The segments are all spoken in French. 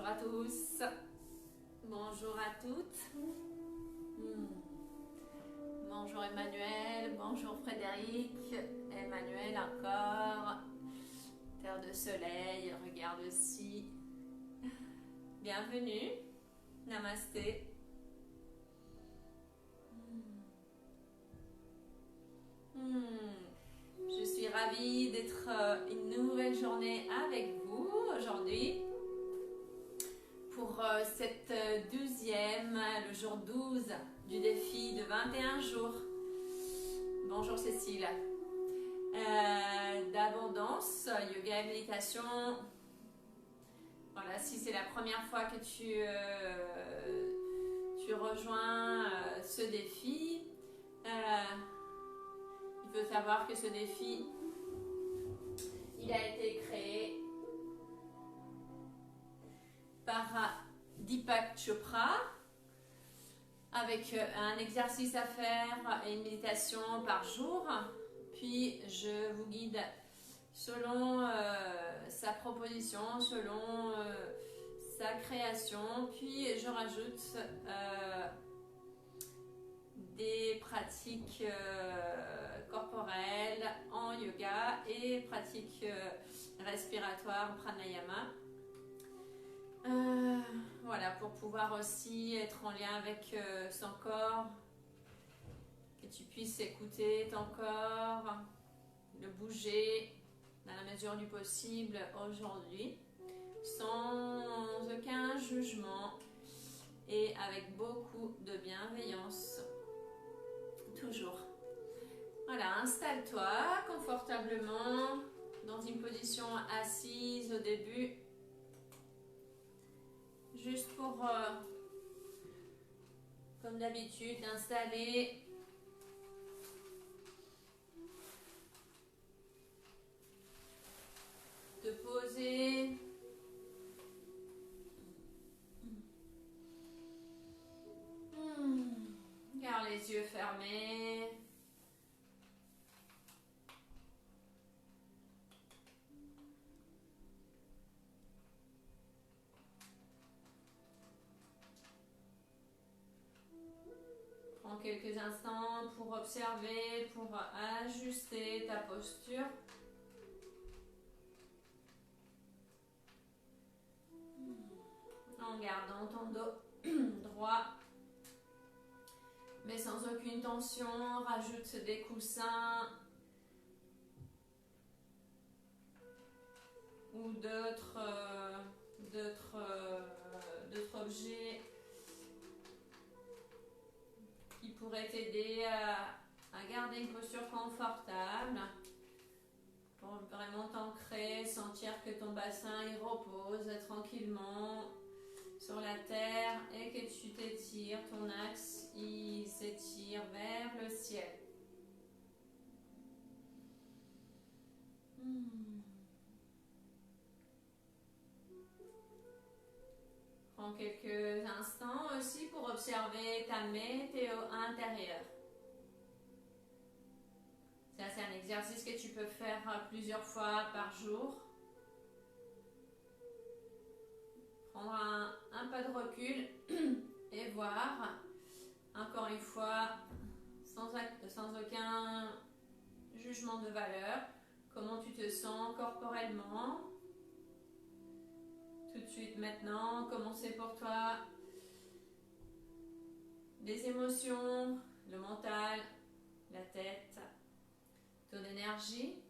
Bonjour à tous, bonjour à toutes. Bonjour Emmanuel, bonjour Frédéric, Emmanuel encore. Terre de soleil, regarde aussi. Bienvenue, namasté. Je suis ravie d'être une nouvelle journée avec vous aujourd'hui pour cette 12e, le jour 12 du défi de 21 jours. Bonjour Cécile. D'abondance, yoga et méditation. Voilà, si c'est la première fois que tu rejoins ce défi, il faut savoir que ce défi, il a été créé par Deepak Chopra avec un exercice à faire et une méditation par jour. Puis je vous guide selon sa proposition, selon sa création. Puis je rajoute des pratiques corporelles en yoga et pratiques respiratoires pranayama. Voilà, pour pouvoir aussi être en lien avec son corps, que tu puisses écouter ton corps, le bouger dans la mesure du possible aujourd'hui, sans aucun jugement et avec beaucoup de bienveillance. Toujours. Voilà, installe-toi confortablement dans une position assise au début. Juste pour, comme d'habitude, installer te poser. Garde les yeux fermés. Prends quelques instants pour observer, pour ajuster ta posture. En gardant ton dos droit, mais sans aucune tension. Rajoute des coussins ou d'autres objets qui pourraient t'aider à garder une posture confortable pour vraiment t'ancrer, sentir que ton bassin il repose tranquillement sur la terre et que tu t'étires, ton axe il s'étire vers le ciel. Prends quelques instants aussi pour observer ta météo intérieure. Ça, c'est un exercice que tu peux faire plusieurs fois par jour. Prendre un pas de recul et voir, encore une fois, sans aucun jugement de valeur, comment tu te sens corporellement. Tout de suite maintenant, comment c'est pour toi les émotions, le mental, la tête, ton énergie.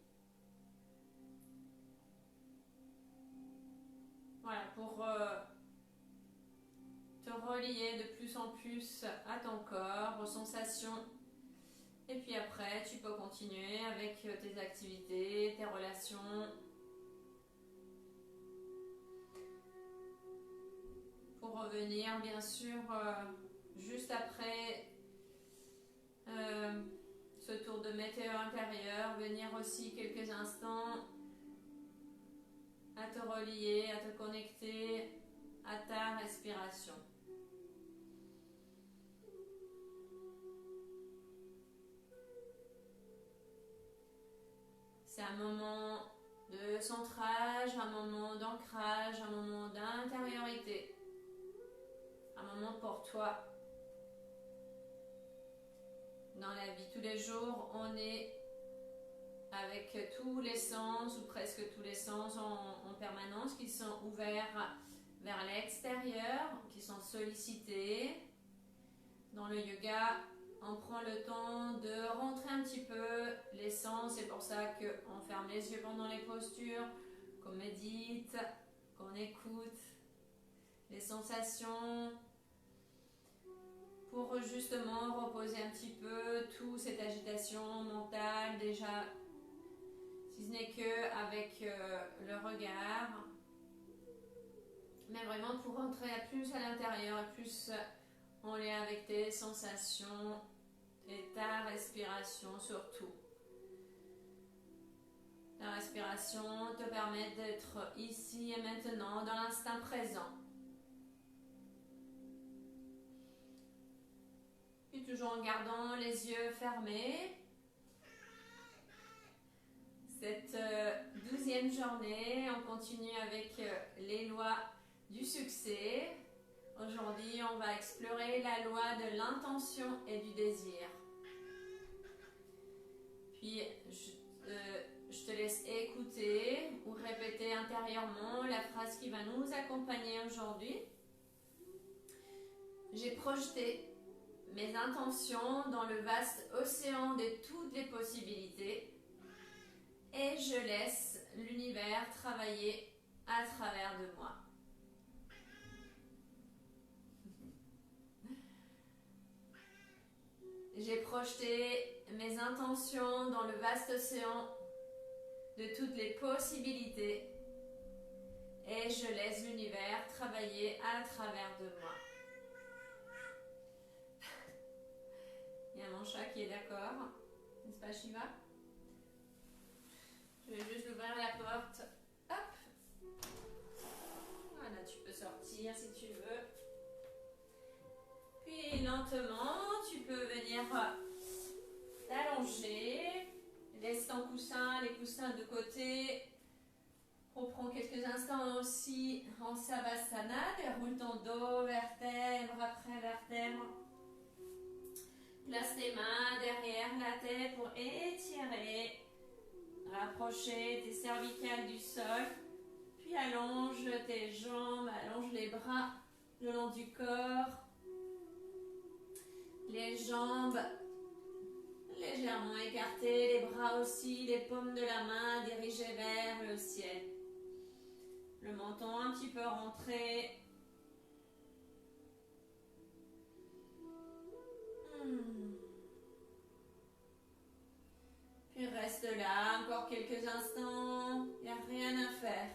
Voilà, pour te relier de plus en plus à ton corps, aux sensations. Et puis après, tu peux continuer avec tes activités, tes relations. Pour revenir, bien sûr, juste après ce tour de météo intérieur, venir aussi quelques instants à te relier, à te connecter à ta respiration. C'est un moment de centrage, un moment d'ancrage, un moment d'intériorité, un moment pour toi. Dans la vie tous les jours, on est avec tous les sens ou presque tous les sens en permanence qui sont ouverts vers l'extérieur, qui sont sollicités. Dans le yoga, on prend le temps de rentrer un petit peu les sens, c'est pour ça qu'on ferme les yeux pendant les postures, qu'on médite, qu'on écoute les sensations, pour justement reposer un petit peu toute cette agitation mentale, déjà, si ce n'est qu'avec le regard, mais vraiment pour rentrer plus à l'intérieur et plus en lien avec tes sensations et ta respiration surtout. La respiration te permet d'être ici et maintenant dans l'instant présent. Et toujours en gardant les yeux fermés. Cette 12e journée, on continue avec les lois du succès. Aujourd'hui, on va explorer la loi de l'intention et du désir. Puis, je te laisse écouter ou répéter intérieurement la phrase qui va nous accompagner aujourd'hui. J'ai projeté mes intentions dans le vaste océan de toutes les possibilités et je laisse l'univers travailler à travers de moi. J'ai projeté mes intentions dans le vaste océan de toutes les possibilités et je laisse l'univers travailler à travers de moi. Il y a mon chat qui est d'accord, n'est-ce pas Shiva? Je vais juste ouvrir la porte. Hop. Voilà, tu peux sortir si tu veux. Puis lentement, tu peux venir t'allonger. Laisse ton coussin, les coussins de côté. Reprends quelques instants aussi en Savasana. Déroule ton dos, vertèbre après vertèbre. Place tes mains derrière la tête pour étirer. Rapprocher tes cervicales du sol. Puis allonge tes jambes, allonge les bras le long du corps. Les jambes légèrement écartées, les bras aussi, les paumes de la main dirigées vers le ciel. Le menton un petit peu rentré. Puis reste là encore quelques instants. Il n'y a rien à faire.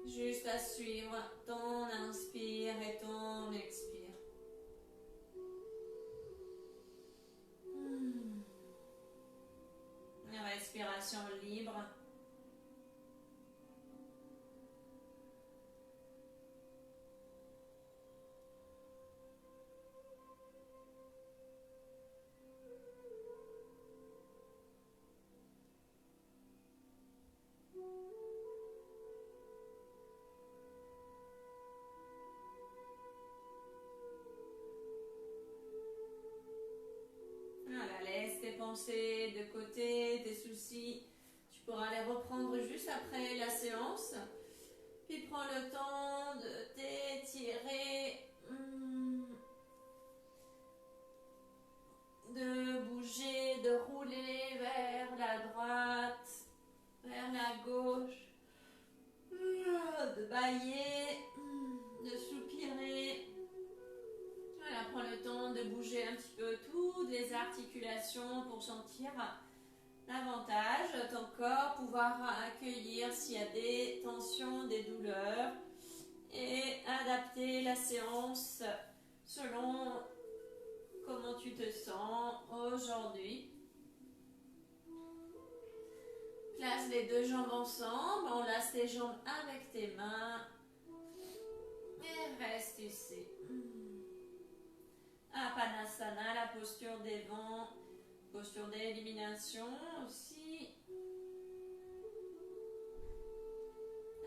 Juste à suivre ton inspire et ton expire. Une respiration libre. Pensées de côté, tes soucis, tu pourras les reprendre juste après la séance. Puis prends le temps de t'étirer, de bouger, de rouler vers la droite, vers la gauche, de bâiller, de soupirer. Voilà, prends le temps de bouger un petit peu toutes les articulations pour sentir davantage ton corps, pouvoir accueillir s'il y a des tensions, des douleurs et adapter la séance selon comment tu te sens aujourd'hui. Place les deux jambes ensemble, enlace tes jambes avec tes mains et reste ici. Apanasana, la posture des vents, posture d'élimination aussi.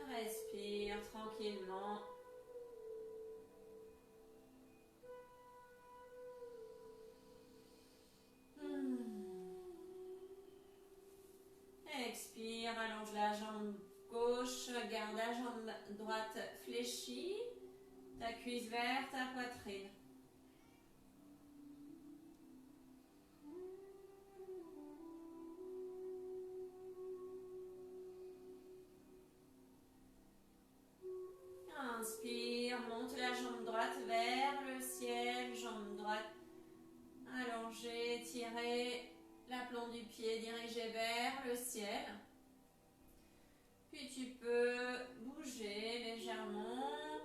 Respire tranquillement. Expire, allonge la jambe gauche, garde la jambe droite fléchie, ta cuisse vers ta poitrine. Inspire, monte la jambe droite vers le ciel, jambe droite allongée, tirez l'aplomb du pied dirigé vers le ciel. Puis tu peux bouger légèrement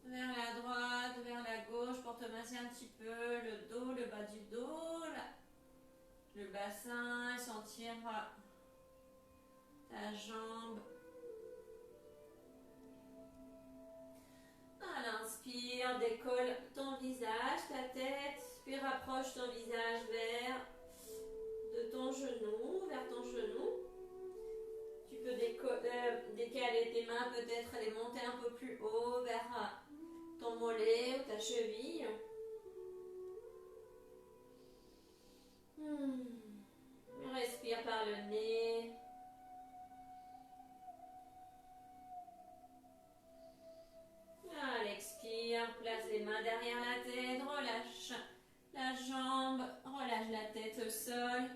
vers la droite, vers la gauche pour te masser un petit peu le dos, le bas du dos, le bassin et sentir ta jambe. À l'inspire, décolle ton visage, ta tête, puis rapproche ton visage de ton genou, vers ton genou. Tu peux décaler tes mains, peut-être les monter un peu plus haut vers ton mollet ou ta cheville. Respire par le nez. Allez, expire, place les mains derrière la tête, relâche la jambe, relâche la tête au sol,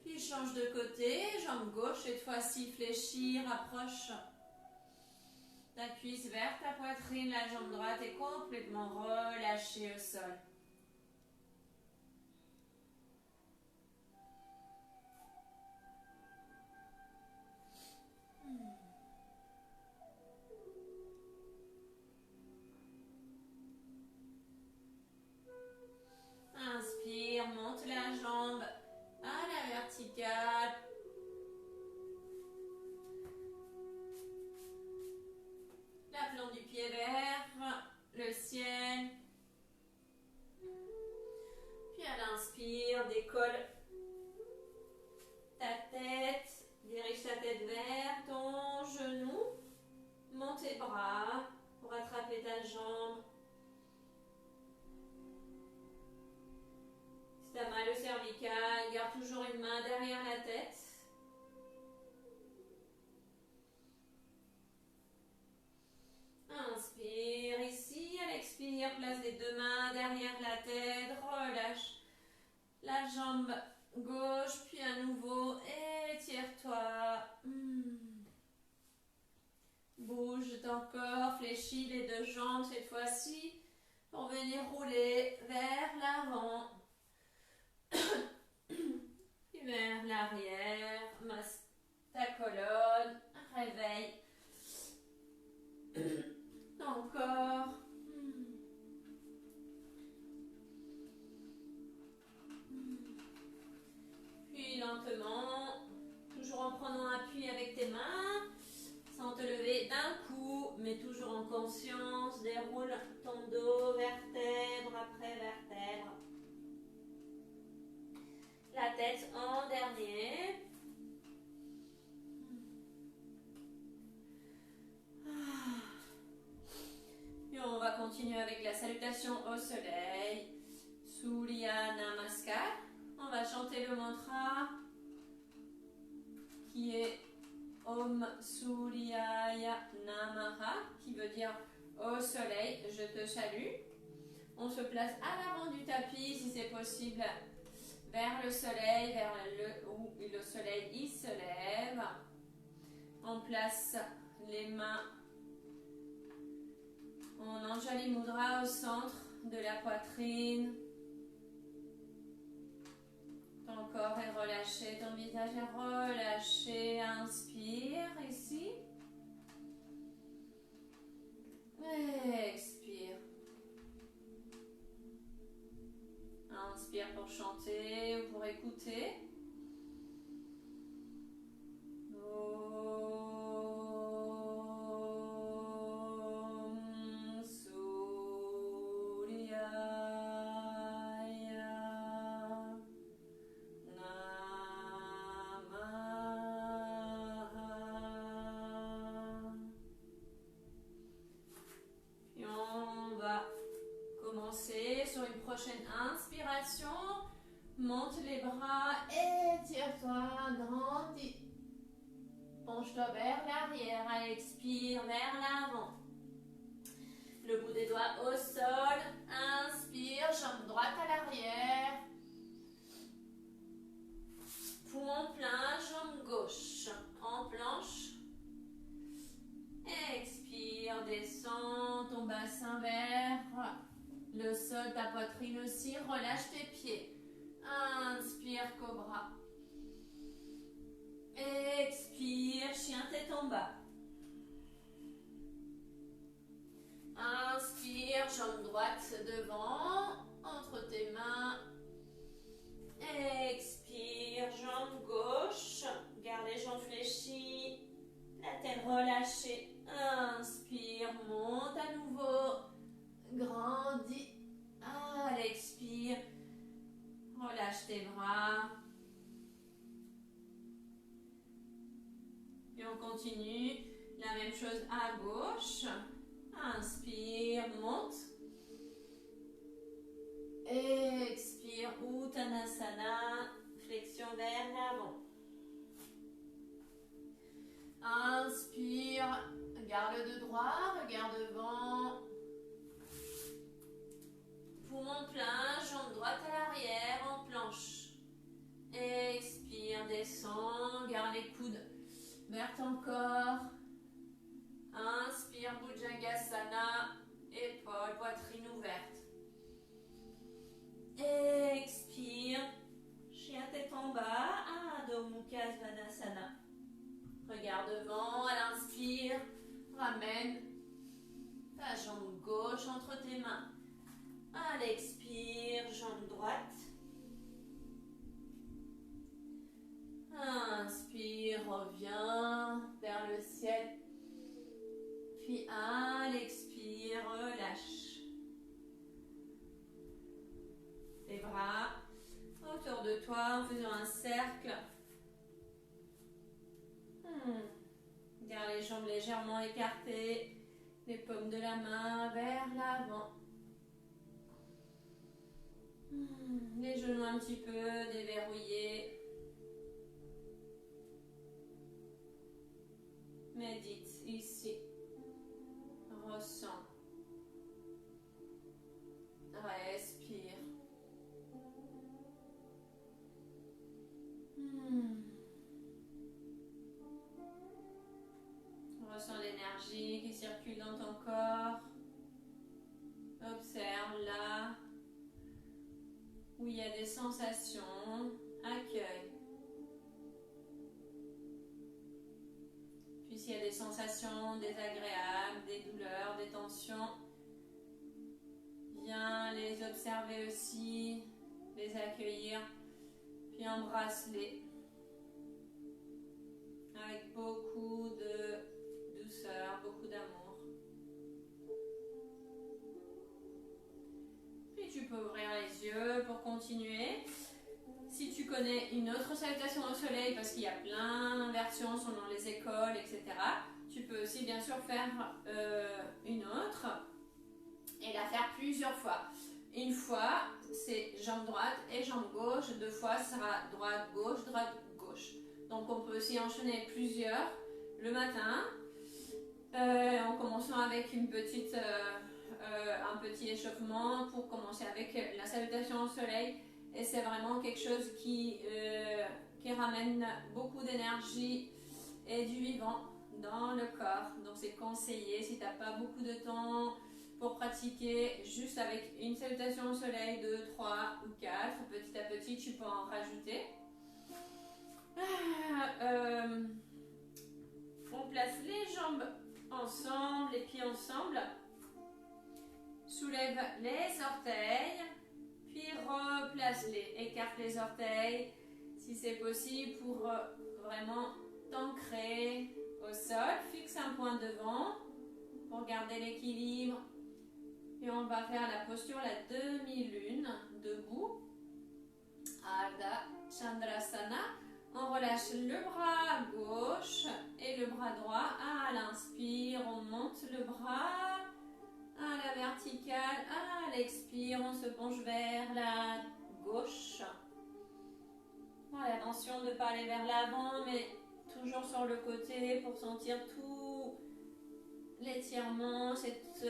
puis change de côté, jambe gauche, cette fois-ci fléchie, rapproche ta cuisse vers ta poitrine, la jambe droite est complètement relâchée au sol. Inspire, monte la jambe à la verticale. L'aplomb du pied vers le ciel. Puis à l'inspire, décolle ta tête, dirige ta tête vers ton genou. Monte tes bras pour attraper ta jambe. Si tu as mal au cervical, garde toujours une main derrière la tête. Inspire ici, à l'expire, place les deux mains derrière la tête, relâche la jambe gauche, puis à nouveau, étire-toi. Bouge ton corps, fléchis les deux jambes cette fois-ci pour venir rouler vers l'avant. Puis vers l'arrière, masse ta colonne, réveille ton corps. Puis lentement, toujours en prenant appui avec tes mains, sans te lever d'un coup, mais toujours en conscience, déroule ton dos, vertèbre après vertèbre. La tête en dernier. Puis on va continuer avec la salutation au soleil. Surya Namaskar. On va chanter le mantra qui est Om Suryaya Namaha, qui veut dire au soleil, je te salue. On se place à l'avant du tapis si c'est possible, vers le soleil, vers où le soleil il se lève. On place les mains en Anjali Mudra au centre de la poitrine. Ton corps est relâché, ton visage est relâché. Inspire ici. Expire. Inspire pour chanter ou pour écouter. Monte les bras, étire-toi, grandis. Penche-toi vers l'arrière, expire vers l'avant. Le bout des doigts au sol, inspire, jambe droite à l'arrière. Poumon plein, jambe gauche en planche. Expire, descends ton bassin vers le sol, ta poitrine aussi, relâche tes pieds. Inspire, cobra. Expire, chien tête en bas. Inspire, jambe droite devant, entre tes mains. Expire, jambe gauche. Garde les jambes fléchies, la tête relâchée. Inspire, monte à nouveau. Grandis. Expire. Relâche tes bras. Et on continue. La même chose à gauche. Inspire, monte. Expire, Uttanasana, flexion vers l'avant. Inspire, garde le droit, regarde devant. Poumon plein, jambe droite à l'arrière en planche. Expire, descends, garde les coudes vers ton corps. Inspire, Bhujangasana, épaules, poitrine ouverte. Expire, chien tête en bas, Adho Mukha Svanasana. Regarde devant, à l'inspire, ramène ta jambe gauche entre tes mains. À l'expire, jambe droite. Inspire, reviens vers le ciel. Puis à l'expire, relâche. Les bras autour de toi en faisant un cercle. Garde les jambes légèrement écartées. Les paumes de la main vers l'avant. Les genoux un petit peu déverrouillés. Médite ici. Ressens. Respire. Ressens l'énergie qui circule dans ton corps. Observe là où il y a des sensations. Accueille. Puis s'il y a des sensations désagréables, des douleurs, des tensions, viens les observer aussi, les accueillir, puis embrasse-les avec beaucoup de douceur, beaucoup d'amour. Puis tu peux ouvrir les yeux pour continuer. Si tu connais une autre salutation au soleil, parce qu'il y a plein de versions selon les écoles, etc., tu peux aussi bien sûr faire une autre et la faire plusieurs fois. Une fois, c'est jambe droite et jambe gauche. 2 fois, ce sera droite, gauche. Donc on peut aussi enchaîner plusieurs le matin, en commençant avec un petit échauffement pour commencer avec la salutation au soleil. Et c'est vraiment quelque chose qui ramène beaucoup d'énergie et du vivant dans le corps. Donc c'est conseillé, si tu n'as pas beaucoup de temps pour pratiquer, juste avec une salutation au soleil, 2, 3 ou 4, petit à petit tu peux en rajouter. On place les jambes ensemble, les pieds ensemble. Soulève les orteils. Puis replace-les, écarte les orteils si c'est possible pour vraiment t'ancrer au sol. Fixe un point devant pour garder l'équilibre. Et on va faire la posture, la demi-lune, debout. Ardha Chandrasana. On relâche le bras gauche et le bras droit. À l'inspire, on monte le bras. À la verticale, à l'expire, on se penche vers la gauche. attention de ne pas aller vers l'avant, mais toujours sur le côté pour sentir tout l'étirement, cette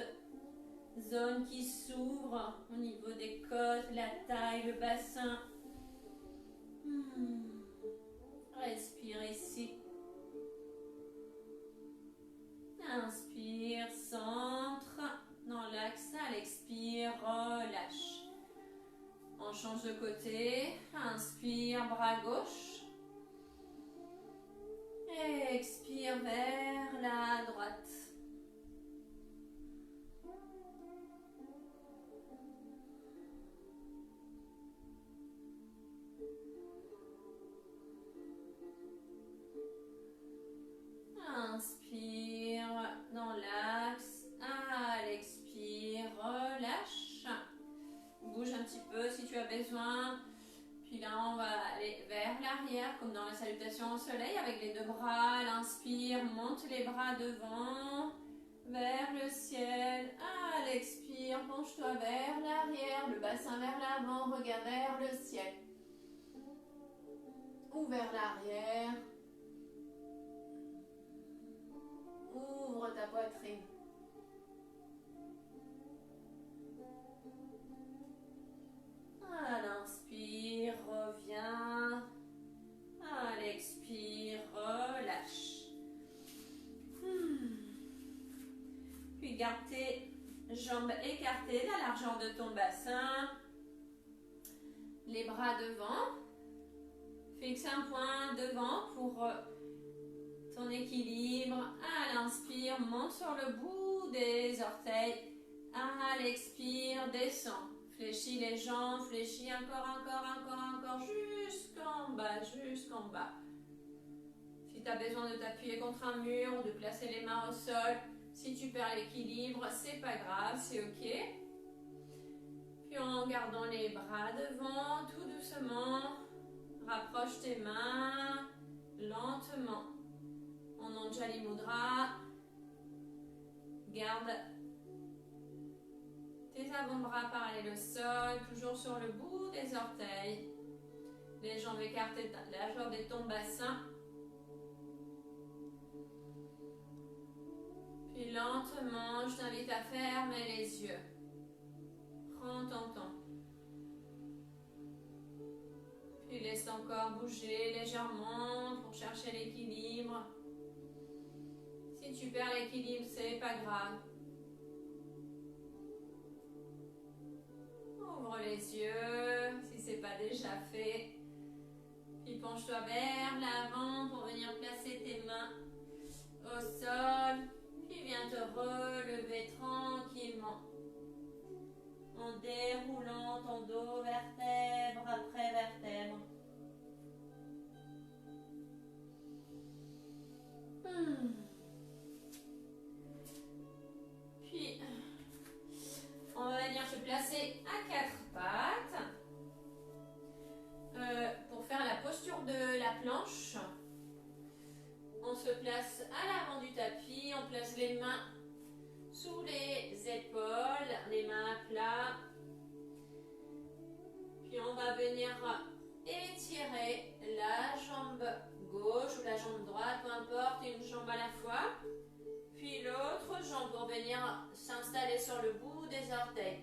zone qui s'ouvre au niveau des côtes, la taille, le bassin. Respire ici. Inspire, centre dans l'axe. À l'expire, relâche. On change de côté. Inspire, bras gauche. Expire vers la droite. Inspire dans l'axe. À l'expire, relâche. Bouge un petit peu si tu as besoin. Puis là, on va aller vers l'arrière, comme dans la salutation au soleil, avec les deux bras. L'inspire, monte les bras devant, vers le ciel. À l'expire, penche-toi vers l'arrière, le bassin vers l'avant, regarde vers le ciel. Ou vers l'arrière. Ouvre ta poitrine. À l'inspire, reviens. À l'expire, relâche. Puis garde tes jambes écartées, la largeur de ton bassin. Les bras devant. Fixe un point devant pour ton équilibre. À l'inspire, monte sur le bout des orteils. À l'expire, descend. Fléchis les jambes, fléchis encore, jusqu'en bas. Si tu as besoin de t'appuyer contre un mur ou de placer les mains au sol, si tu perds l'équilibre, c'est pas grave, c'est ok. Puis en gardant les bras devant, tout doucement, rapproche tes mains, lentement. En Anjali Mudra, garde tes avant-bras parallèles au sol, toujours sur le bout des orteils. Les jambes écartées, la largeur de ton bassin. Puis lentement, je t'invite à fermer les yeux. Prends ton temps. Puis laisse ton corps bouger légèrement pour chercher l'équilibre. Si tu perds l'équilibre, c'est pas grave. Ouvre les yeux si ce n'est pas déjà fait. Puis penche-toi vers l'avant pour venir placer tes mains au sol. Puis viens te relever tranquillement en déroulant ton dos vertèbre après vertèbre. Puis on va venir se placer à quatre pattes pour faire la posture de la planche. On se place à l'avant du tapis, on place les mains sous les épaules, les mains à plat. Puis on va venir étirer la jambe gauche ou la jambe droite, peu importe, une jambe à la fois. Puis l'autre jambe pour venir s'installer sur le bout des orteils.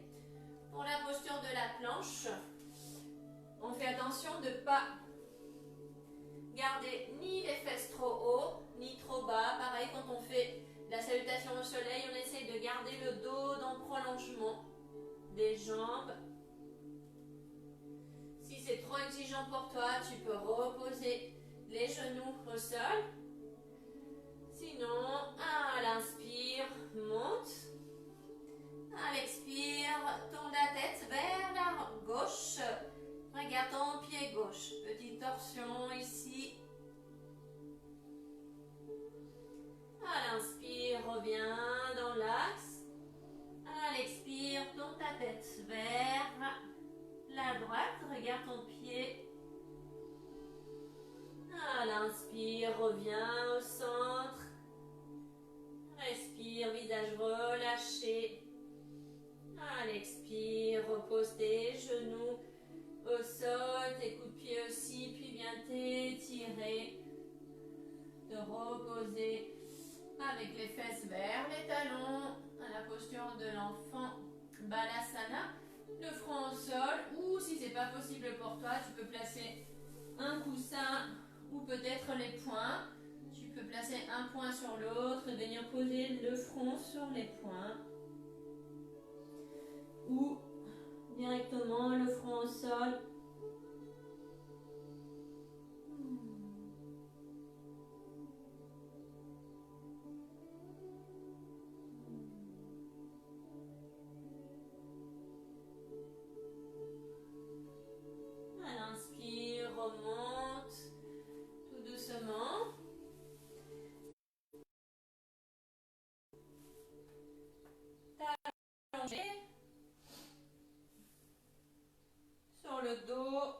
Pour la posture de la planche, on fait attention de ne pas garder ni les fesses trop haut, ni trop bas. Pareil, quand on fait la salutation au soleil, on essaye de garder le dos dans le prolongement des jambes. Si c'est trop exigeant pour toi, tu peux reposer les genoux au sol. Sinon, à l'inspire, monte. À l'expire, tourne la tête vers la gauche. Regarde ton pied gauche. Petite torsion ici. À l'inspire, reviens dans l'axe. À l'expire, tourne ta tête vers la droite. Regarde ton pied. À l'inspire, reviens au centre. Respire, visage relâché. À l'expire, repose tes genoux au sol sol, tes coups de pied aussi, puis viens t'étirer, te reposer avec les fesses vers les talons, à la posture de l'enfant Balasana, le front au sol, ou si c'est pas possible pour toi, tu peux placer un coussin ou peut-être les poings. Tu peux placer un point sur l'autre et venir poser le front sur les poings. Ou directement le front au sol. À l'inspire, remonte tout doucement. Allongé sur le dos.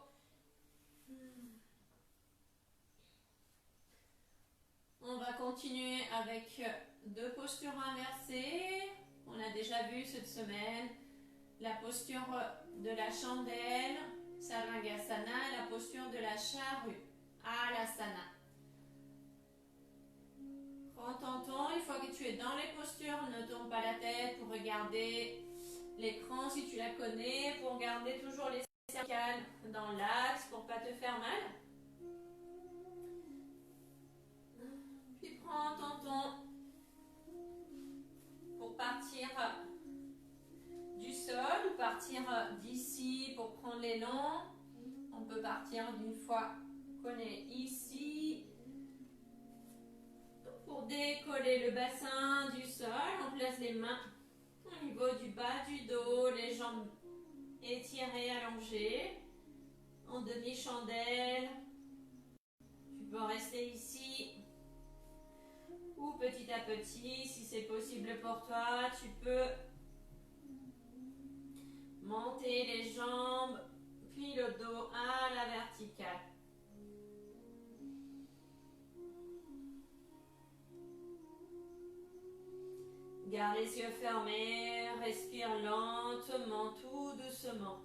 On va continuer avec deux postures inversées. On a déjà vu cette semaine la posture de la chandelle, Sarvangasana, et la posture de la charrue, Alasana. Prends ton temps, une fois que tu es dans les postures, ne tourne pas la tête pour regarder l'écran si tu la connais, pour garder toujours les cervicales dans l'axe pour ne pas te faire mal. Puis prends ton temps pour partir du sol ou partir d'ici pour prendre l'élan. On peut partir d'une fois qu'on est ici. Pour décoller le bassin du sol, on place les mains au niveau du bas du dos, les jambes étirées, allongées, en demi-chandelle. Tu peux rester ici. Ou petit à petit, si c'est possible pour toi, tu peux monter les jambes, puis le dos à la verticale. Garde les yeux fermés, respire lentement, tout doucement.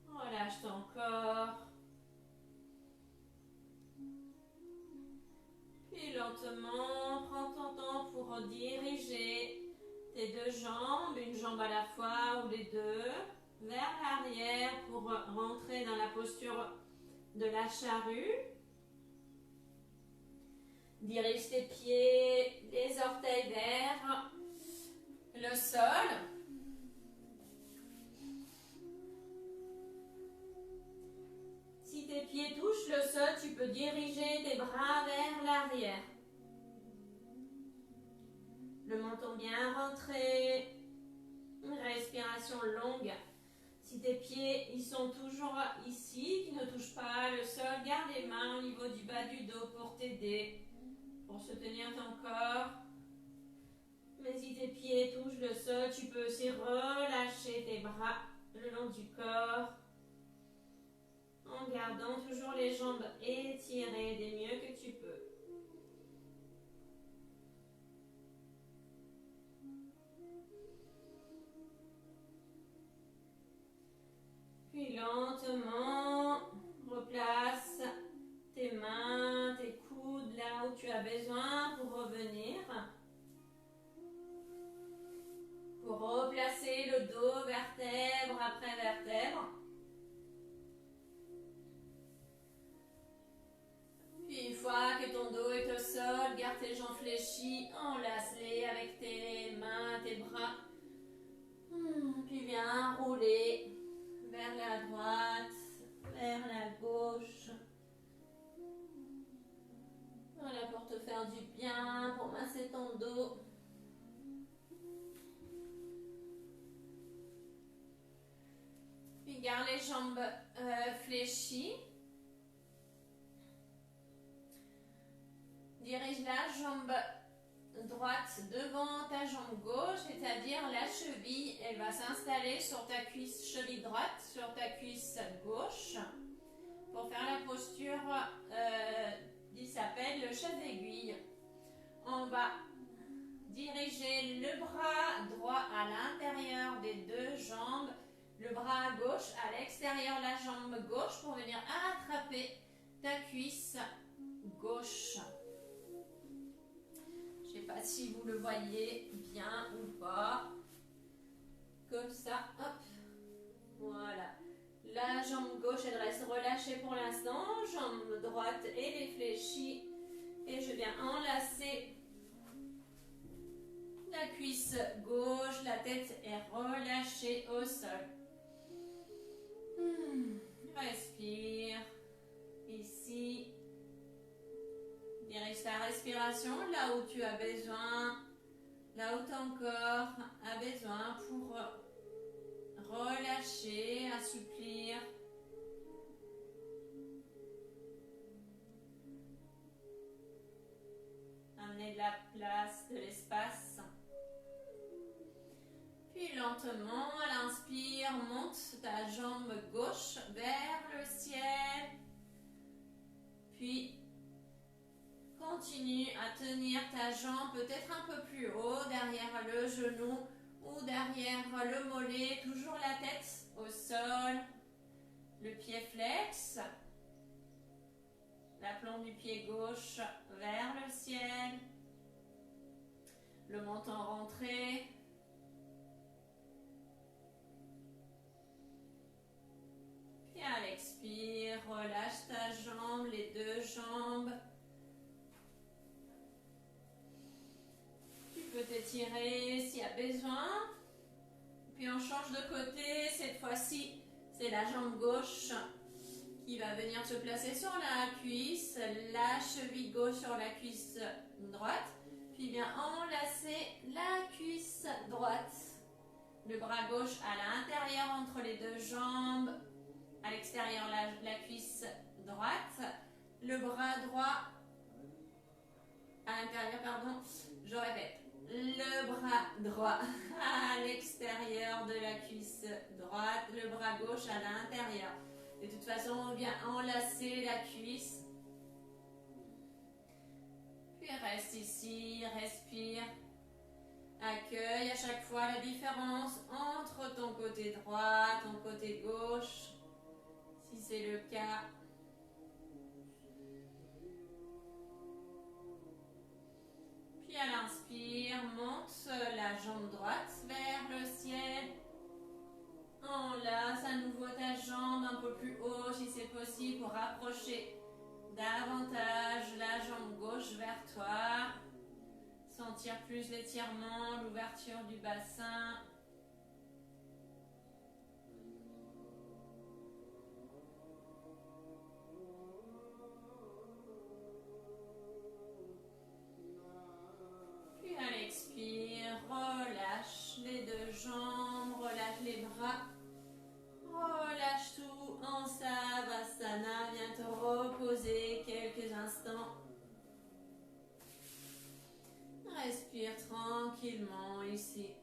Relâche ton corps. Puis lentement, prends ton temps pour diriger tes deux jambes, une jambe à la fois ou les deux, vers l'arrière pour rentrer dans la posture de la charrue. Dirige tes pieds, les orteils vers le sol. Si tes pieds touchent le sol, tu peux diriger tes bras vers l'arrière. Le menton bien rentré. Une respiration longue. Si tes pieds ils sont toujours ici, qui ne touchent pas le sol, garde les mains au niveau du bas du dos pour t'aider, pour soutenir ton corps. Mais si tes pieds touchent le sol, tu peux aussi relâcher tes bras le long du corps, en gardant toujours les jambes étirées des mieux que tu peux. Puis lentement, replace tes mains, tes coudes là où tu as besoin pour revenir. Pour replacer le dos vertèbre après vertèbre. Puis une fois que ton dos est au sol, garde tes jambes fléchies, enlace-les avec tes mains, tes bras. Puis viens rouler vers la droite, vers la gauche. Voilà pour te faire du bien, pour masser ton dos. Puis garde les jambes fléchies. Dirige la jambe droite devant ta jambe gauche, c'est-à-dire la cheville, elle va s'installer sur ta cuisse cheville droite, sur ta cuisse gauche, pour faire la posture Il s'appelle le chat d'aiguille. On va diriger le bras droit à l'intérieur des deux jambes, le bras gauche à l'extérieur de la jambe gauche pour venir attraper ta cuisse gauche. Je ne sais pas si vous le voyez bien ou pas. Comme ça, hop, voilà. La jambe gauche, elle reste relâchée pour l'instant. Jambe droite, elle est fléchie. Et je viens enlacer la cuisse gauche. La tête est relâchée au sol. Respire. Ici. Dirige ta respiration là où tu as besoin. Là où ton corps a besoin pour relâcher, assouplir. Amener de la place, de l'espace. Puis lentement, à l'inspire, monte ta jambe gauche vers le ciel. Puis continue à tenir ta jambe peut-être un peu plus haut, derrière le genou ou derrière le mollet. Toujours la tête au sol, le pied flex, l'aplomb du pied gauche vers le ciel, le menton rentré. Puis à l'expire, relâche ta jambe, les deux jambes. Tu peux t'étirer s'il y a besoin. Puis on change de côté. Cette fois-ci, c'est la jambe gauche qui va venir se placer sur la cuisse. La cheville gauche sur la cuisse droite. Puis bien enlacer la cuisse droite. Le bras gauche à l'intérieur entre les deux jambes. À l'extérieur, la cuisse droite. Le bras droit à l'intérieur, pardon. Je répète. Le bras droit à l'extérieur de la cuisse droite, le bras gauche à l'intérieur. De toute façon, on vient enlacer la cuisse. Puis reste ici, respire. Accueille à chaque fois la différence entre ton côté droit, ton côté gauche, si c'est le cas. Puis à l'inspire, monte la jambe droite vers le ciel. Enlace à nouveau ta jambe un peu plus haut si c'est possible pour rapprocher davantage la jambe gauche vers toi. Sentir plus l'étirement, l'ouverture du bassin. Relâche les deux jambes, relâche les bras, relâche tout en Savasana. Viens te reposer quelques instants. Respire tranquillement ici.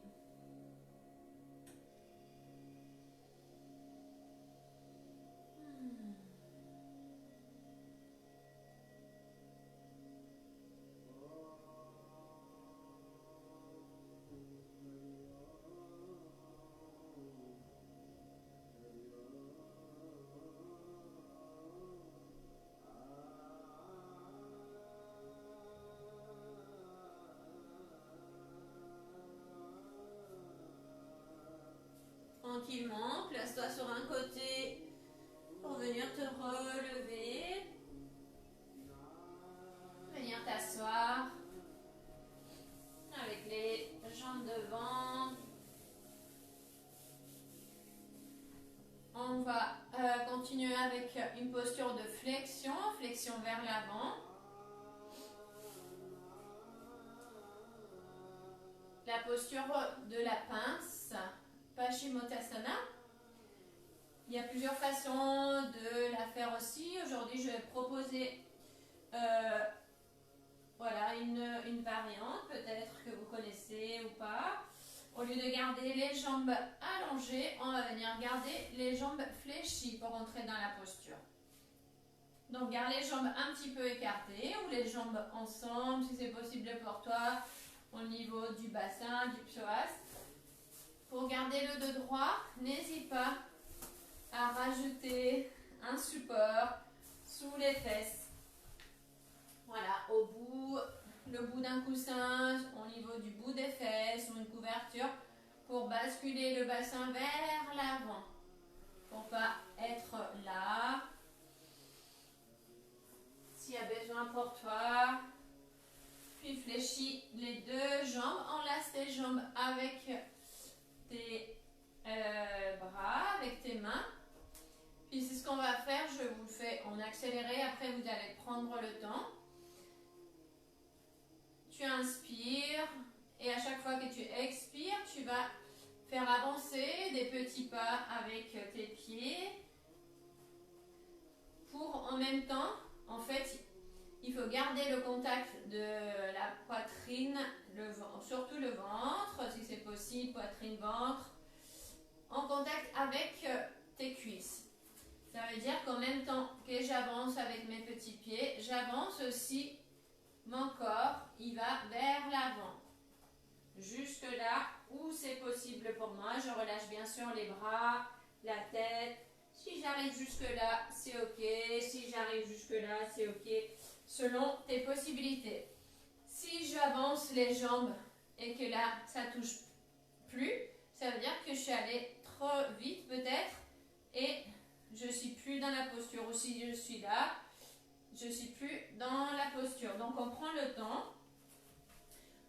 Tranquillement, place-toi sur un côté pour venir te relever. Venir t'asseoir avec les jambes devant. On va continuer avec une posture de flexion, flexion vers l'avant. La posture de la pince, Paschimottanasana. Il y a plusieurs façons de la faire aussi. Aujourd'hui, je vais proposer voilà, une variante, peut-être que vous connaissez ou pas. Au lieu de garder les jambes allongées, on va venir garder les jambes fléchies pour entrer dans la posture. Donc garde les jambes un petit peu écartées ou les jambes ensemble si c'est possible pour toi au niveau du bassin, du psoas. Pour garder le dos droit, n'hésite pas à rajouter un support sous les fesses. Voilà, le bout d'un coussin au niveau du bout des fesses ou une couverture pour basculer le bassin vers l'avant. Pour pas être là. S'il y a besoin pour toi. Puis fléchis les deux jambes. Enlace tes jambes avec tes bras, avec tes mains. Puis c'est ce qu'on va faire. Je vous le fais en accéléré. Après, vous allez prendre le temps. Tu inspires. Et à chaque fois que tu expires, tu vas faire avancer des petits pas avec tes pieds. Pour en même temps, en fait, il faut garder le contact de la poitrine, surtout le ventre, si c'est possible, poitrine-ventre, en contact avec tes cuisses. Ça veut dire qu'en même temps que j'avance avec mes petits pieds, j'avance aussi mon corps, il va vers l'avant. Jusque là où c'est possible pour moi, je relâche bien sûr les bras, la tête. Si j'arrive jusque là, c'est ok. Si j'arrive jusque là, c'est ok. Selon tes possibilités. Si j'avance les jambes et que là, ça touche plus, ça veut dire que je suis allée trop vite peut-être et je suis plus dans la posture. Ou si je suis là, je suis plus dans la posture. Donc on prend le temps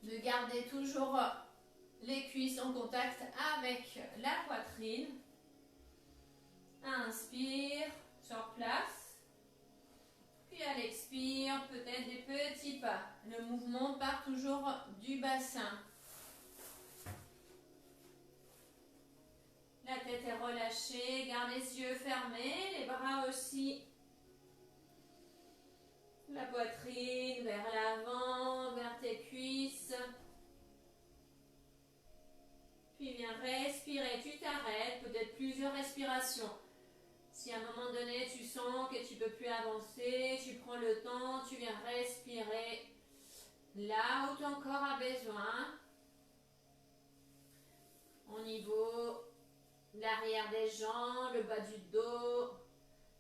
de garder toujours les cuisses en contact avec la poitrine. Inspire, sur place. Puis à l'expire, peut-être des petits pas. Le mouvement part toujours du bassin. La tête est relâchée, garde les yeux fermés, les bras aussi. La poitrine vers l'avant, vers tes cuisses. Puis viens respirer, tu t'arrêtes, peut-être plusieurs respirations. Si à un moment donné tu sens que tu ne peux plus avancer, tu prends le temps, tu viens respirer là où ton corps a besoin. Au niveau de l'arrière des jambes, le bas du dos,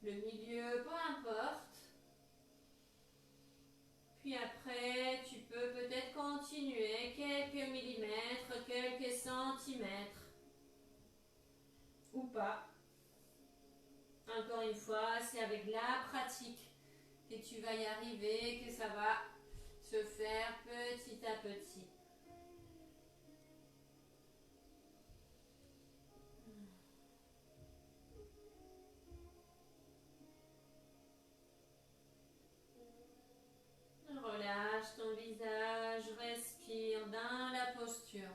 le milieu, peu importe. Puis après, tu peux peut-être continuer quelques millimètres, quelques centimètres. Ou pas. Encore une fois, c'est avec la pratique que tu vas y arriver, que ça va se faire petit à petit. Relâche ton visage, respire dans la posture.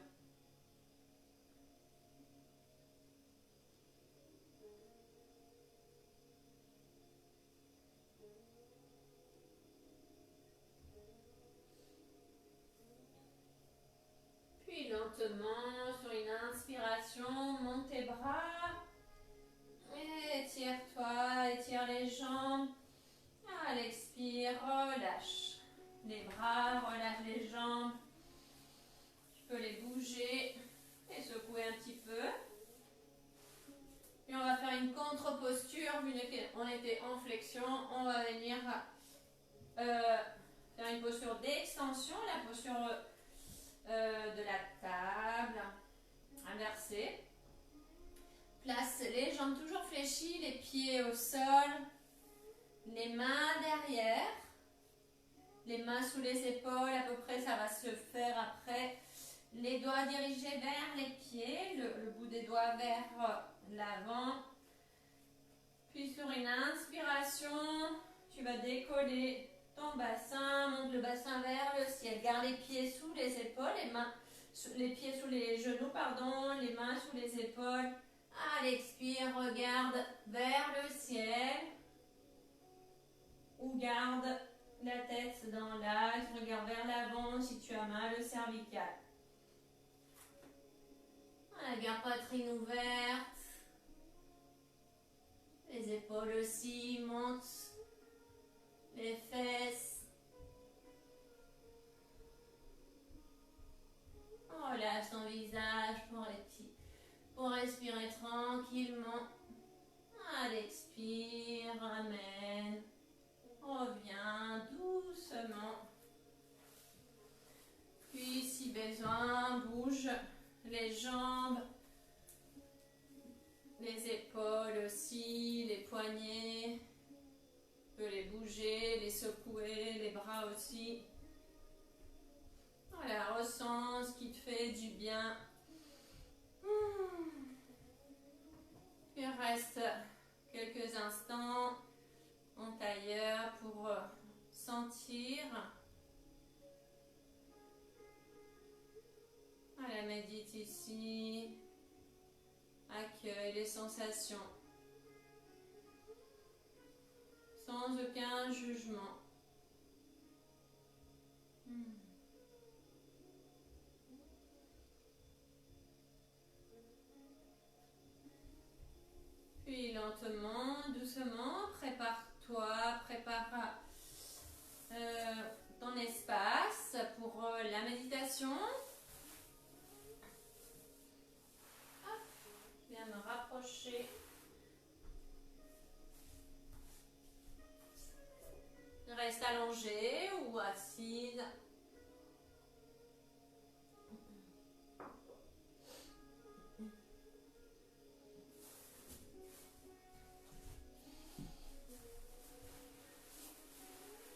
Puis lentement, sur une inspiration, monte tes bras. Étire-toi, étire les jambes. À l'expire, relâche les bras, relâche les jambes. Tu peux les bouger et secouer un petit peu. Puis on va faire une contre-posture. Vu qu'on était en flexion, on va venir faire une posture d'extension, la posture de la table inversée. Place les jambes toujours fléchies, les pieds au sol, les mains derrière, les mains sous les épaules, à peu près ça va se faire après. Les doigts dirigés vers les pieds, le bout des doigts vers l'avant. Puis sur une inspiration, tu vas décoller ton bassin, monte le bassin vers le ciel. Garde les pieds sous les épaules, les pieds sous les genoux, pardon, les mains sous les épaules. À l'expire, regarde vers le ciel. Ou garde la tête dans l'axe, regarde vers l'avant si tu as mal au cervical. Voilà, garde poitrine ouverte. Les épaules aussi montent les fesses. On relâche ton visage pour respirer tranquillement. Allez, expire, ramène. Reviens doucement. Puis, si besoin, bouge les jambes, les épaules aussi, les poignets. Tu peux les bouger, les secouer, les bras aussi. Voilà, ressens ce qui te fait du bien. Puis reste quelques instants en tailleur pour sentir. Voilà, médite ici. Accueille les sensations. Sans aucun jugement. Puis lentement, doucement, prépare-toi, prépare ton espace pour la méditation. Hop, je viens me rapprocher. Reste allongé ou assise.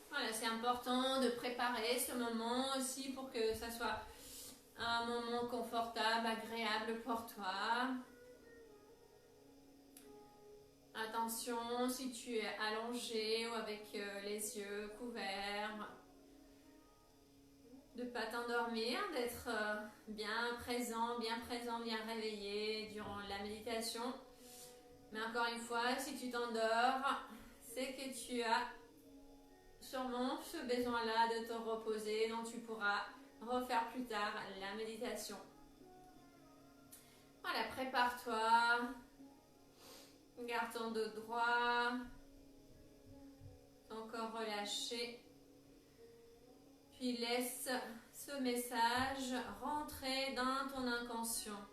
Voilà, c'est important de préparer ce moment aussi pour que ça soit un moment confortable, agréable pour toi. Attention si tu es allongé ou avec les yeux couverts, de ne pas t'endormir, d'être bien présent, bien réveillé durant la méditation. Mais encore une fois, si tu t'endors, c'est que tu as sûrement ce besoin-là de te reposer, dont tu pourras refaire plus tard la méditation. Voilà, prépare-toi. Garde ton dos droit, ton corps relâché. Puis laisse ce message rentrer dans ton inconscient.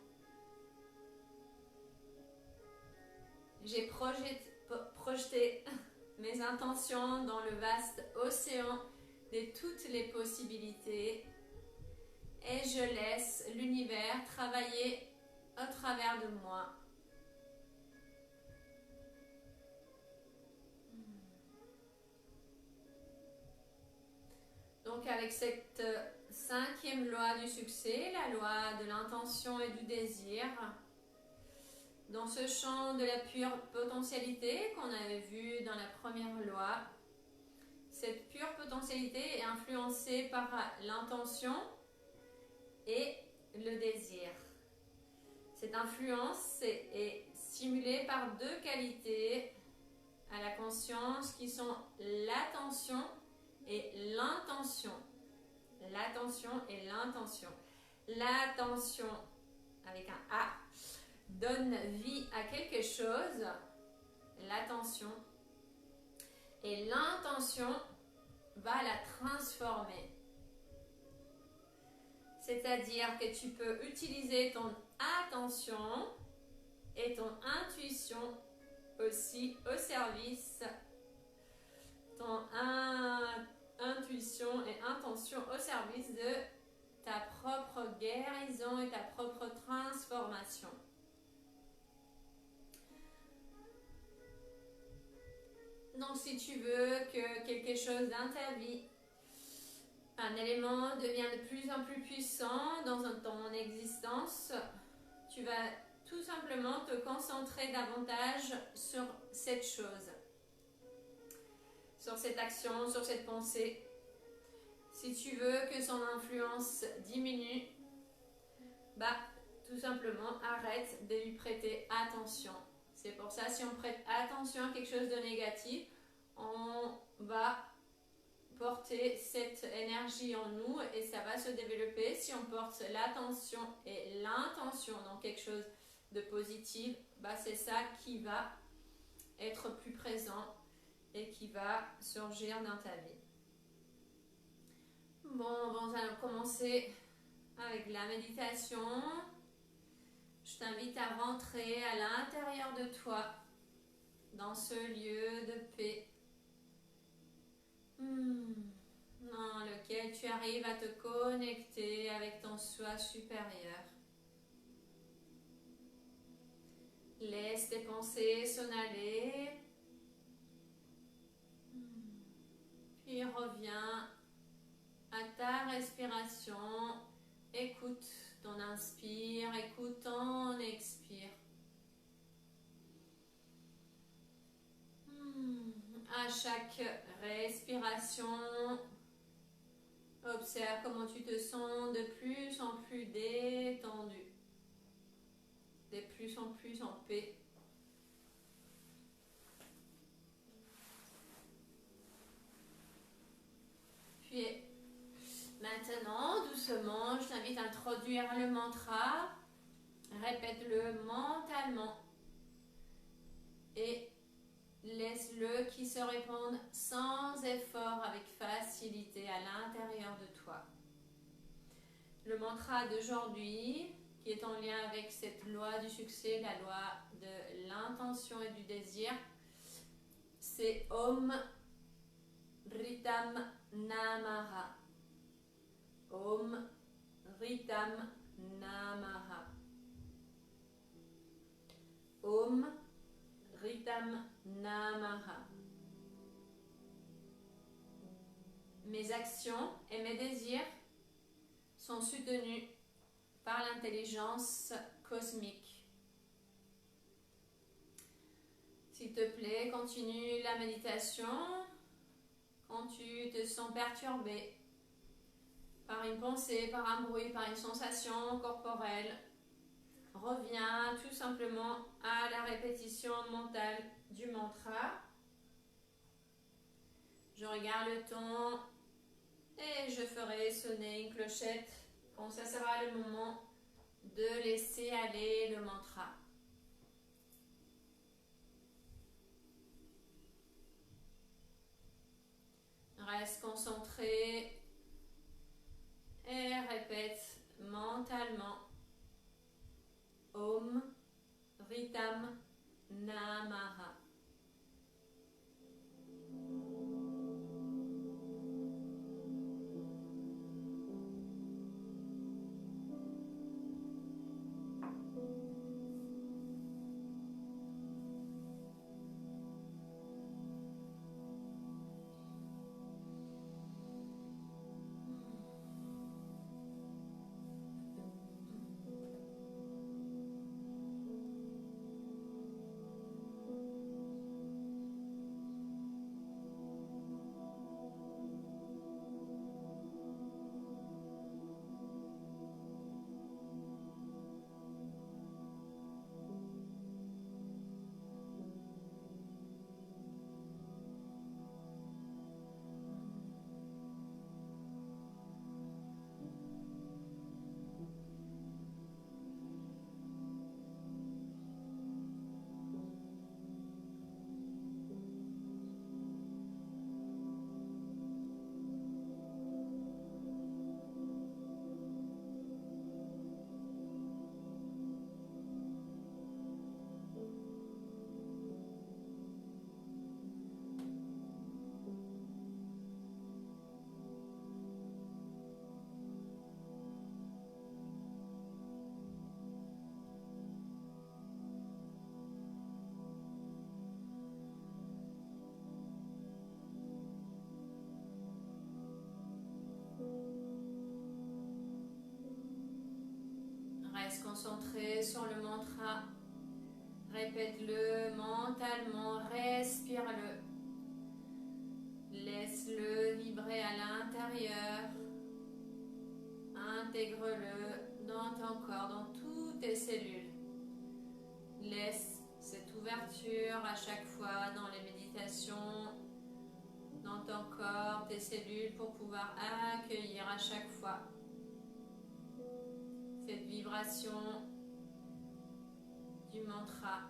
J'ai projeté mes intentions dans le vaste océan de toutes les possibilités et je laisse l'univers travailler au travers de moi. Donc avec cette 5e loi du succès, la loi de l'intention et du désir, dans ce champ de la pure potentialité qu'on avait vu dans la première loi, cette pure potentialité est influencée par l'intention et le désir. Cette influence est stimulée par 2 qualités à la conscience qui sont l'attention et l'intention. L'attention et l'intention. L'attention, avec un A, donne vie à quelque chose, l'attention, et l'intention va la transformer. C'est-à-dire que tu peux utiliser ton attention et ton intuition aussi au service, ton intuition et intention au service de ta propre guérison et ta propre transformation. Donc si tu veux que quelque chose dans ta vie, un élément devient de plus en plus puissant dans ton existence, tu vas tout simplement te concentrer davantage sur cette chose, sur cette action, sur cette pensée. Si tu veux que son influence diminue, tout simplement arrête de lui prêter attention. C'est pour ça, si on prête attention à quelque chose de négatif, on va porter cette énergie en nous et ça va se développer. Si on porte l'attention et l'intention dans quelque chose de positif, c'est ça qui va être plus présent et qui va surgir dans ta vie. Bon, on va commencer avec la méditation. Je t'invite à rentrer à l'intérieur de toi, dans ce lieu de paix, dans lequel tu arrives à te connecter avec ton soi supérieur. Laisse tes pensées s'en aller, puis reviens à ta respiration. Écoute ton inspire, écoute ton expire. À chaque respiration, observe comment tu te sens de plus en plus détendu, de plus en plus en paix. Puis maintenant, doucement, je t'invite à introduire le mantra. Répète-le mentalement et laisse-le qui se répande sans effort, avec facilité à l'intérieur de toi. Le mantra d'aujourd'hui, qui est en lien avec cette loi du succès, la loi de l'intention et du désir, c'est Om Ritam Namaha. Om Ritam Namaha. Om Ritam Namaha. Mes actions et mes désirs sont soutenus par l'intelligence cosmique. S'il te plaît, continue la méditation quand tu te sens perturbé par une pensée, par un bruit, par une sensation corporelle. Reviens tout simplement à la répétition mentale du mantra. Je regarde le temps et je ferai sonner une clochette quand ça sera le moment de laisser aller le mantra. Reste concentré et répète mentalement Om Ritam Namaha. Reste concentré sur le mantra. Répète-le mentalement, respire-le. Laisse-le vibrer à l'intérieur. Intègre-le dans ton corps, dans toutes tes cellules. Laisse cette ouverture à chaque fois dans les méditations, dans ton corps, tes cellules, pour pouvoir accueillir à chaque fois cette vibration du mantra.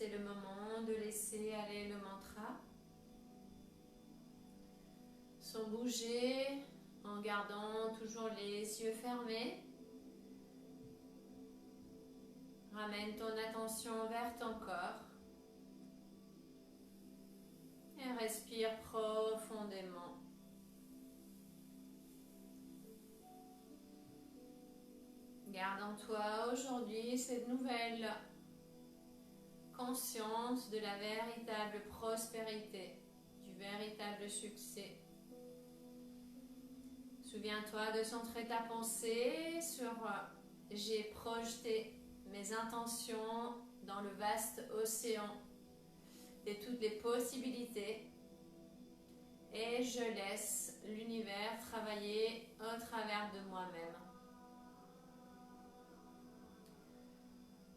c'est le moment de laisser aller le mantra sans bouger, en gardant toujours les yeux fermés. Ramène ton attention vers ton corps et respire profondément. Garde en toi aujourd'hui cette nouvelle conscience de la véritable prospérité, du véritable succès. Souviens-toi de centrer ta pensée sur j'ai projeté mes intentions dans le vaste océan de toutes les possibilités et je laisse l'univers travailler au travers de moi-même.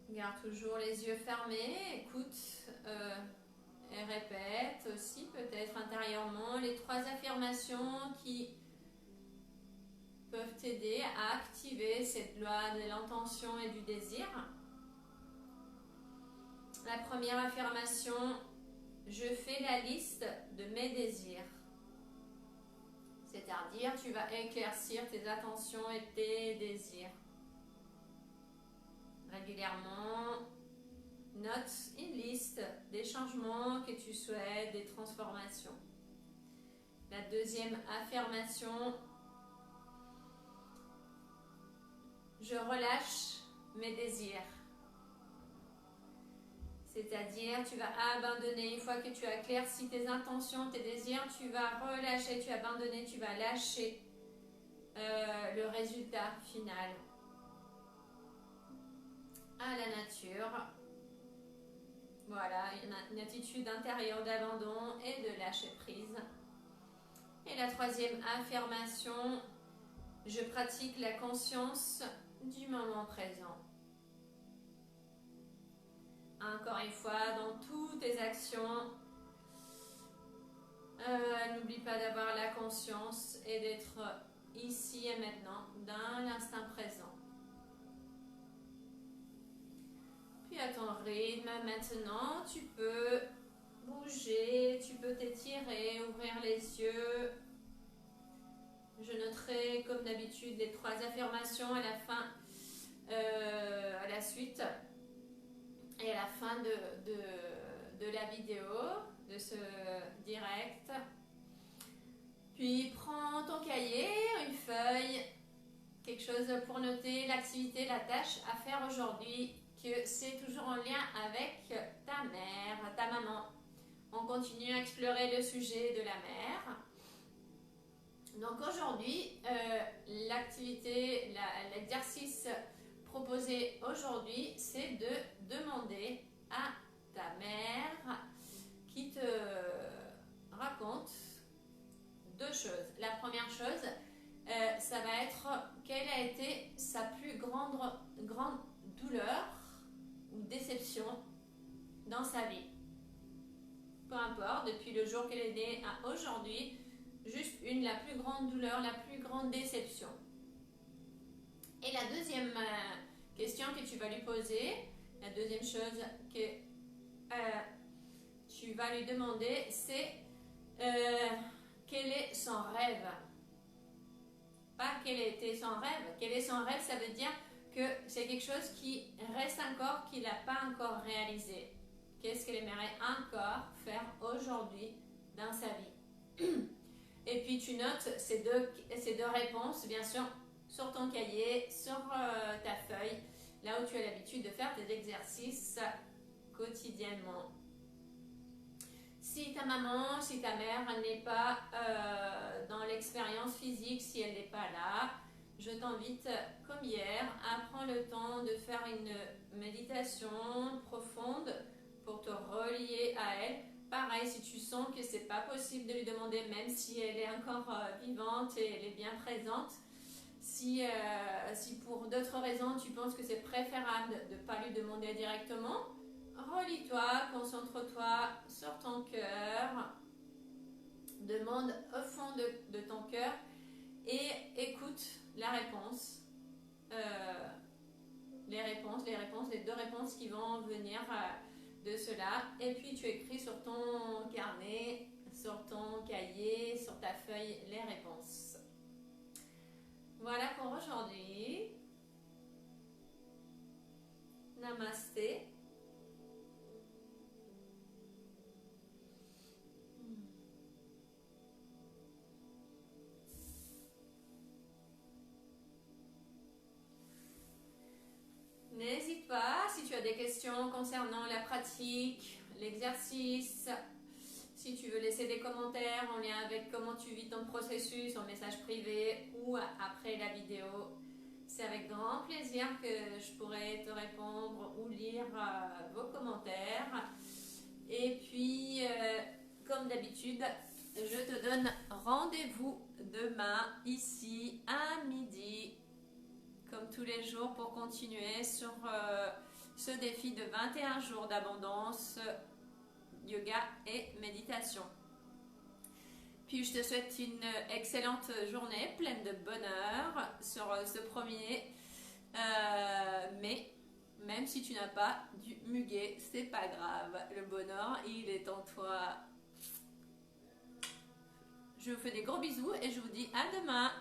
Garde toujours les yeux fermés, écoute et répète aussi peut-être intérieurement les 3 affirmations qui peuvent t'aider à activer cette loi de l'intention et du désir. La première affirmation, je fais la liste de mes désirs. C'est-à-dire, tu vas éclaircir tes intentions et tes désirs. Régulièrement, note une liste des changements que tu souhaites, des transformations. La deuxième affirmation, je relâche mes désirs. C'est-à-dire, tu vas abandonner, une fois que tu as éclairci tes intentions, tes désirs, tu vas relâcher, tu vas abandonner, tu vas lâcher le résultat final à la nature. Voilà, une attitude intérieure d'abandon et de lâcher prise. Et la troisième affirmation, je pratique la conscience du moment présent. Encore une fois, dans toutes tes actions, n'oublie pas d'avoir la conscience et d'être ici et maintenant, dans l'instant présent. Puis à ton rythme, maintenant, tu peux bouger, tu peux t'étirer, ouvrir les yeux. Je noterai comme d'habitude les 3 affirmations à la fin, à la suite et à la fin de la vidéo, de ce direct. Puis prends ton cahier, une feuille, quelque chose pour noter l'activité, la tâche à faire aujourd'hui, que c'est toujours en lien avec ta mère, ta maman. On continue à explorer le sujet de la mère. Donc aujourd'hui, l'activité, l'exercice proposé aujourd'hui, c'est de demander à ta mère qui te raconte 2 choses. La première chose, ça va être quelle a été sa plus grande douleur ou déception dans sa vie. Peu importe, depuis le jour qu'elle est née à aujourd'hui, juste la plus grande douleur, la plus grande déception. Et la deuxième question que tu vas lui poser, la deuxième chose que tu vas lui demander, c'est quel est son rêve. Pas quel était son rêve. Quel est son rêve, ça veut dire que c'est quelque chose qui reste encore, qu'il n'a pas encore réalisé. Qu'est-ce qu'elle aimerait encore faire aujourd'hui dans sa vie. Et puis tu notes ces deux réponses, bien sûr, sur ton cahier, sur ta feuille, là où tu as l'habitude de faire tes exercices quotidiennement. Si ta maman, si ta mère n'est pas dans l'expérience physique, si elle n'est pas là, je t'invite, comme hier, à prendre le temps de faire une méditation profonde pour te relier à elle. Pareil, si tu sens que c'est pas possible de lui demander, même si elle est encore vivante et elle est bien présente, si pour d'autres raisons tu penses que c'est préférable de ne pas lui demander directement, relis-toi, concentre-toi sur ton cœur, demande au fond de ton cœur et écoute la réponse. Les 2 réponses qui vont venir de cela. Et puis tu écris sur ton carnet, sur ton cahier, sur ta feuille les réponses. Voilà pour aujourd'hui. Namasté. N'hésite pas, si tu as des questions concernant la pratique, l'exercice, si tu veux laisser des commentaires en lien avec comment tu vis ton processus en message privé ou après la vidéo, c'est avec grand plaisir que je pourrai te répondre ou lire vos commentaires. Et puis, comme d'habitude, je te donne rendez-vous demain ici à midi, comme tous les jours, pour continuer sur ce défi de 21 jours d'abondance, yoga et méditation. Puis je te souhaite une excellente journée, pleine de bonheur sur ce 1er mai. Même si tu n'as pas du muguet, c'est pas grave. Le bonheur, il est en toi. Je vous fais des gros bisous et je vous dis à demain.